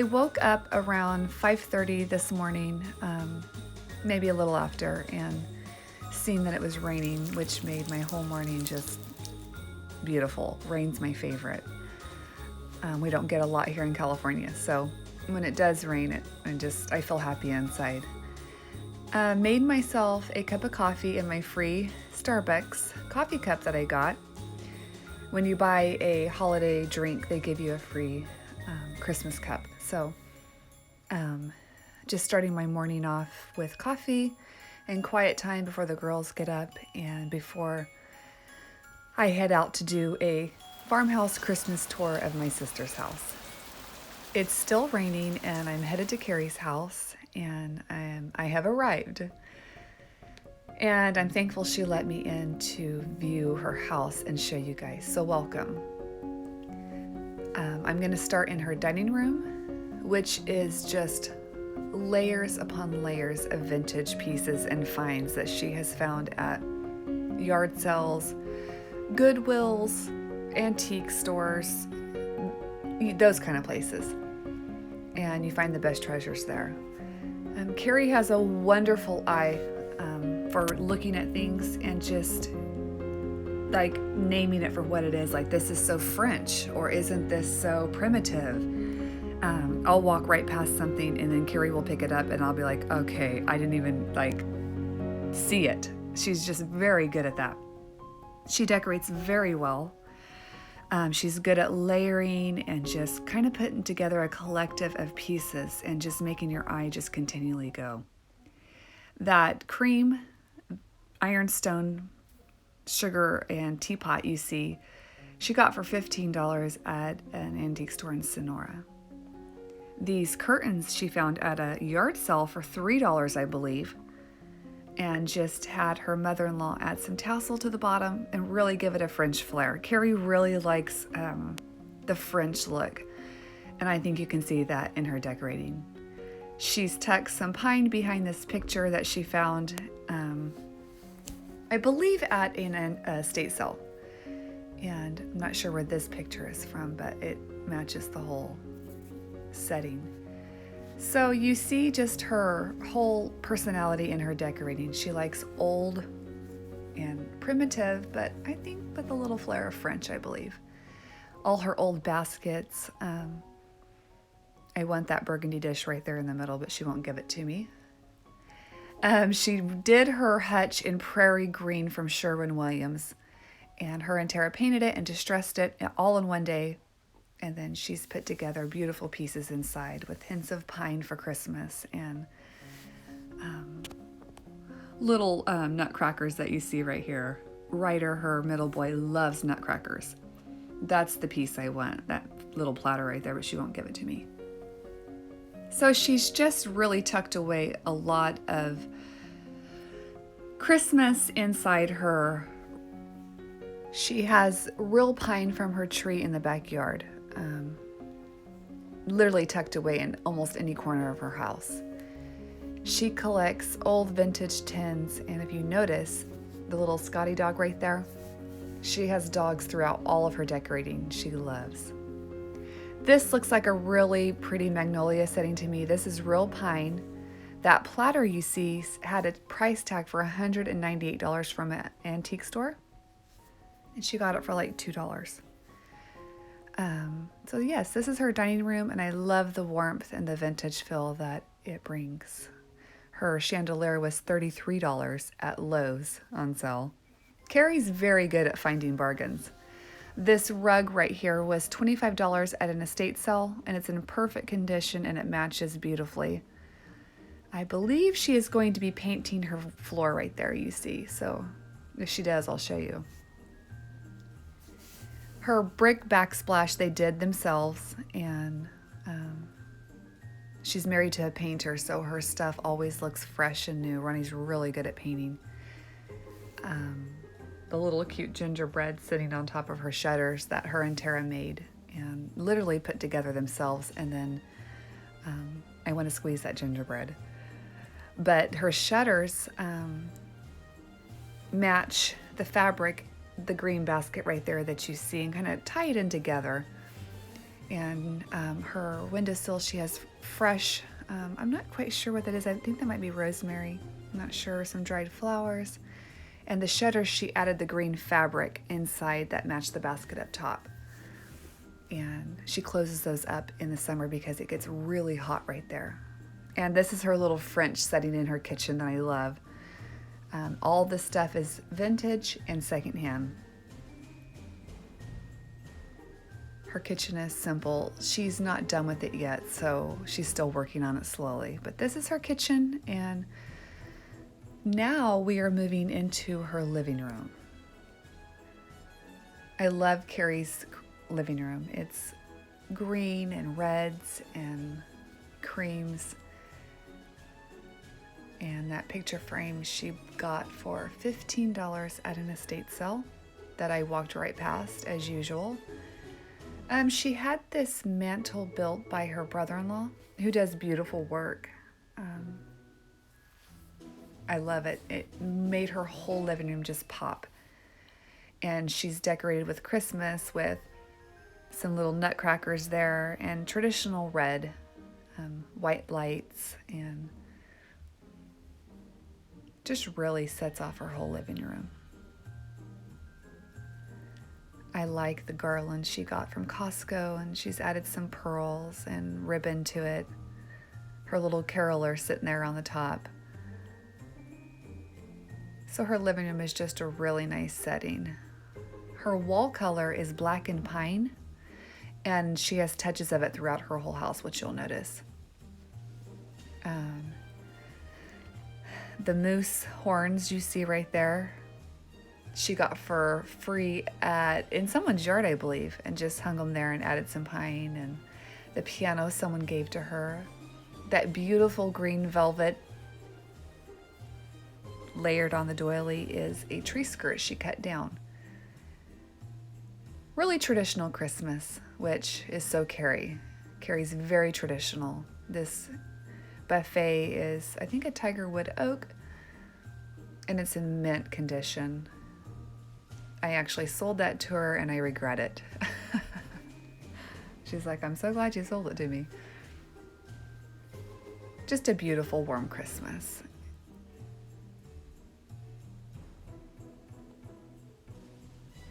I woke up around 5:30 this morning, maybe a little after, and seen that it was raining, which made my whole morning just beautiful. Rain's my favorite. We don't get a lot here in California, so when it does rain, I feel happy inside. Made myself a cup of coffee in my free Starbucks coffee cup that I got. When you buy a holiday drink, they give you a free Christmas cup. So just starting my morning off with coffee and quiet time before the girls get up and before I head out to do a farmhouse Christmas tour of my sister's house. It's still raining and I'm headed to Carrie's house, and I have arrived. And I'm thankful she let me in to view her house and show you guys. So welcome. I'm going to start in her dining room, which is just layers upon layers of vintage pieces and finds that she has found at yard sales, Goodwills, antique stores, those kind of places. And you find the best treasures there. Carrie has a wonderful eye for looking at things and just like naming it for what it is. Like, this is so French, or isn't this so primitive? I'll walk right past something and then Carrie will pick it up and I'll be like, okay, I didn't even see it. She's just very good at that. She decorates very well. She's good at layering and just kind of putting together a collective of pieces and just making your eye just continually go. That cream, ironstone, sugar, and teapot you see, she got for $15 at an antique store in Sonora. These curtains she found at a yard sale for $3, I believe, and just had her mother-in-law add some tassel to the bottom and really give it a French flair. Carrie really likes the French look, and I think you can see that in her decorating. She's tucked some pine behind this picture that she found, I believe, at an estate sale. And I'm not sure where this picture is from, but it matches the whole setting. So you see just her whole personality in her decorating. She likes old and primitive, but I think with a little flair of French, I believe. All her old baskets. I want that burgundy dish right there in the middle, but she won't give it to me. She did her hutch in prairie green from Sherwin-Williams, and her and Tara painted it and distressed it all in one day. And then she's put together beautiful pieces inside with hints of pine for Christmas and little nutcrackers that you see right here. Ryder, her middle boy, loves nutcrackers. That's the piece I want, that little platter right there, but she won't give it to me. So she's just really tucked away a lot of Christmas inside her. She has real pine from her tree in the backyard. Literally tucked away in almost any corner of her house. She collects old vintage tins, and if you notice the little Scotty dog right there, she has dogs throughout all of her decorating she loves. This looks like a really pretty magnolia setting to me. This is real pine. That platter you see had a price tag for $198 from an antique store, and she got it for like $2. So yes, this is her dining room, and I love the warmth and the vintage feel that it brings. Her chandelier was $33 at Lowe's on sale. Carrie's very good at finding bargains. This rug right here was $25 at an estate sale, and it's in perfect condition and it matches beautifully. I believe she is going to be painting her floor right there, you see. So if she does, I'll show you. Her brick backsplash they did themselves, and she's married to a painter, so her stuff always looks fresh and new. Ronnie's really good at painting. The little cute gingerbread sitting on top of her shutters that her and Tara made and literally put together themselves, and then I want to squeeze that gingerbread. But her shutters match the fabric, the green basket right there that you see, and kind of tie it in together. And her windowsill, she has fresh, I'm not quite sure what that is. I think that might be rosemary. I'm not sure. Some dried flowers. And the shutters, she added the green fabric inside that matched the basket up top. And she closes those up in the summer because it gets really hot right there. And this is her little French setting in her kitchen that I love. All this stuff is vintage and secondhand. Her kitchen is simple. She's not done with it yet, so she's still working on it slowly. But this is her kitchen, and now we are moving into her living room. I love Carrie's living room. It's green and reds and creams. And that picture frame she got for $15 at an estate sale that I walked right past as usual. She had this mantle built by her brother-in-law who does beautiful work. I love it. It made her whole living room just pop. And she's decorated with Christmas with some little nutcrackers there and traditional red, white lights, and just really sets off her whole living room. I like the garland she got from Costco, and she's added some pearls and ribbon to it. Her little caroler sitting there on the top. So her living room is just a really nice setting. Her wall color is black and pine, and she has touches of it throughout her whole house, which you'll notice. The moose horns you see right there, she got for free in someone's yard, I believe, and just hung them there and added some pine. And the piano someone gave to her. That beautiful green velvet layered on the doily is a tree skirt she cut down. Really traditional Christmas, which is so Carrie. Carrie's very traditional. This buffet is, I think, a tiger wood oak, and it's in mint condition. I actually sold that to her, and I regret it. She's like, I'm so glad you sold it to me. Just a beautiful, warm Christmas.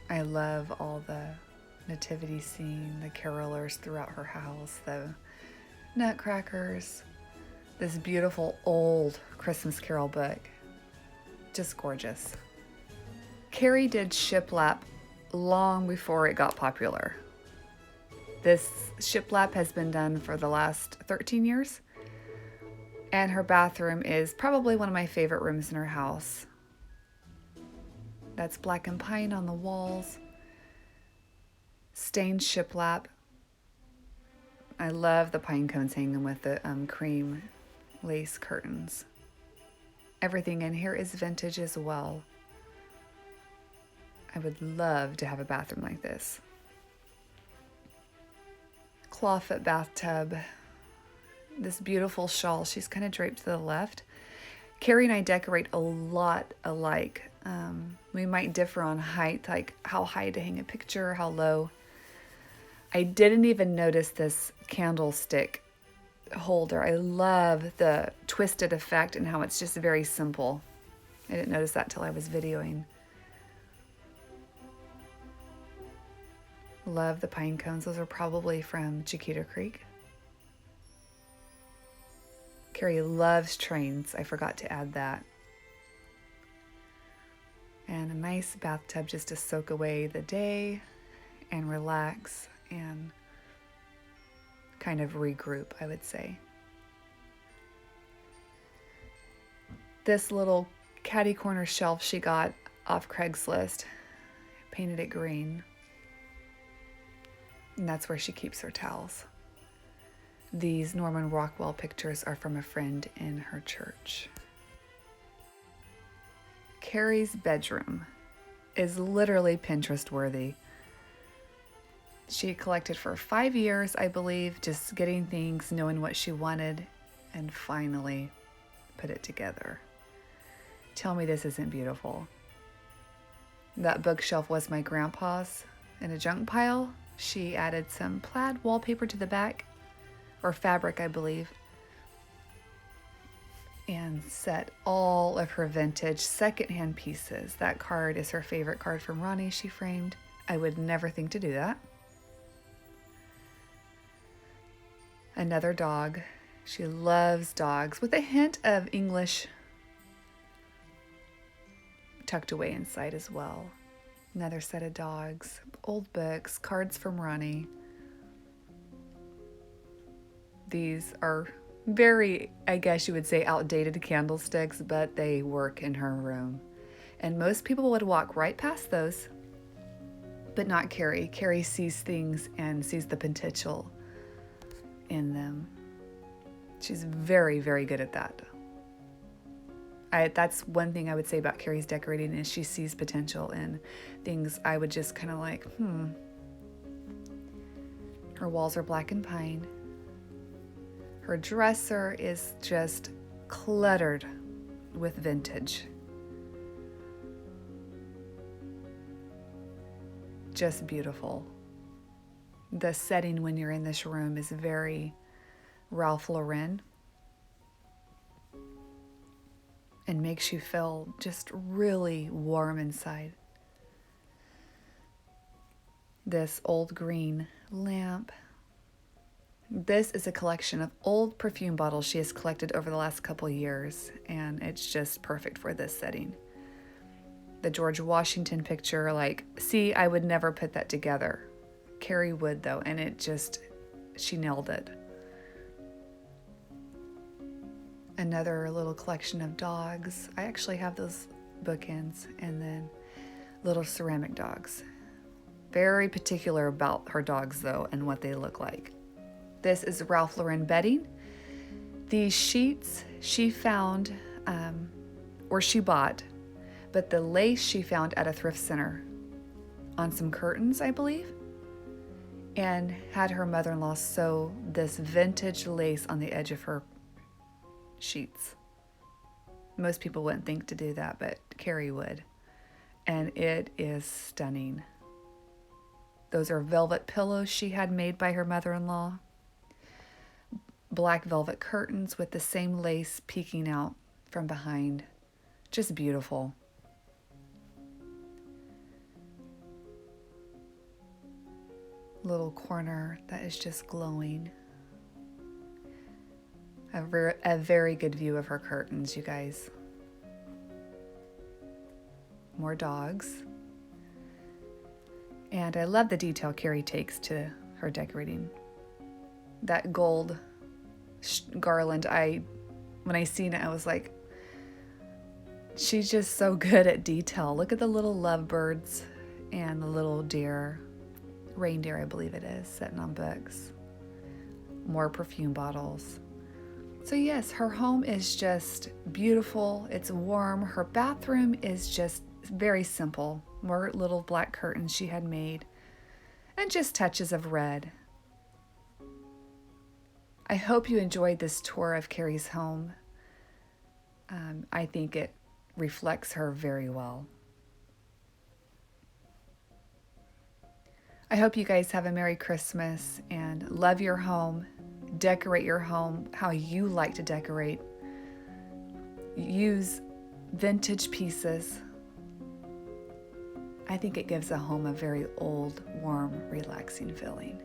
I love all the nativity scene, the carolers throughout her house, the nutcrackers, this beautiful old Christmas Carol book. Just gorgeous. Carrie did shiplap long before it got popular. This shiplap has been done for the last 13 years, and her bathroom is probably one of my favorite rooms in her house. That's black and pine on the walls, stained shiplap. I love the pine cones hanging with the cream lace curtains. Everything in here is vintage as well. I would love to have a bathroom like this. Clawfoot bathtub. This beautiful shawl. She's kind of draped to the left. Carrie and I decorate a lot alike. We might differ on height, like how high to hang a picture, how low. I didn't even notice this candlestick holder. I love the twisted effect and how it's just very simple. I didn't notice that till I was videoing. Love the pine cones. Those are probably from Chiquita Creek. Carrie loves trains. I forgot to add that. And a nice bathtub just to soak away the day and relax and kind of regroup, I would say. This little catty corner shelf she got off Craigslist, painted it green. And that's where she keeps her towels. These Norman Rockwell pictures are from a friend in her church. Carrie's bedroom is literally Pinterest worthy. She collected for 5 years, I believe, just getting things, knowing what she wanted, and finally put it together. Tell me this isn't beautiful. That bookshelf was my grandpa's in a junk pile. She added some plaid wallpaper to the back, or fabric, I believe, and set all of her vintage secondhand pieces. That card is her favorite card from Ronnie she framed. I would never think to do that. Another dog. She loves dogs with a hint of English tucked away inside as well. Another set of dogs, old books, cards from Ronnie. These are very, I guess you would say, outdated candlesticks, but they work in her room. And most people would walk right past those, but not Carrie. Carrie sees things and sees the potential in them. She's very, very good at that. That's one thing I would say about Carrie's decorating is she sees potential in things I would just kind of like, Her walls are black and pine. Her dresser is just cluttered with vintage. Just beautiful. The setting when you're in this room is very Ralph Lauren and makes you feel just really warm inside. This old green lamp. This is a collection of old perfume bottles she has collected over the last couple years, and it's just perfect for this setting. The George Washington picture, I would never put that together. Carrie would though, and she nailed it. Another little collection of dogs. I actually have those bookends, and then little ceramic dogs. Very particular about her dogs though, and what they look like. This is Ralph Lauren bedding. These sheets she found, or she bought, but the lace she found at a thrift center on some curtains, I believe, and had her mother-in-law sew this vintage lace on the edge of her sheets. Most people wouldn't think to do that, but Carrie would. And it is stunning. Those are velvet pillows she had made by her mother-in-law. Black velvet curtains with the same lace peeking out from behind. Just beautiful. Little corner that is just glowing. A very good view of her curtains, you guys. More dogs. And I love the detail Carrie takes to her decorating. That gold garland, when I seen it, I was like, she's just so good at detail. Look at the little lovebirds and the little reindeer, I believe it is, sitting on books. More perfume bottles. So yes, her home is just beautiful. It's warm. Her bathroom is just very simple. More little black curtains she had made, and just touches of red. I hope you enjoyed this tour of Carrie's home. I think it reflects her very well. I hope you guys have a Merry Christmas and love your home. Decorate your home how you like to decorate. Use vintage pieces. I think it gives a home a very old, warm, relaxing feeling.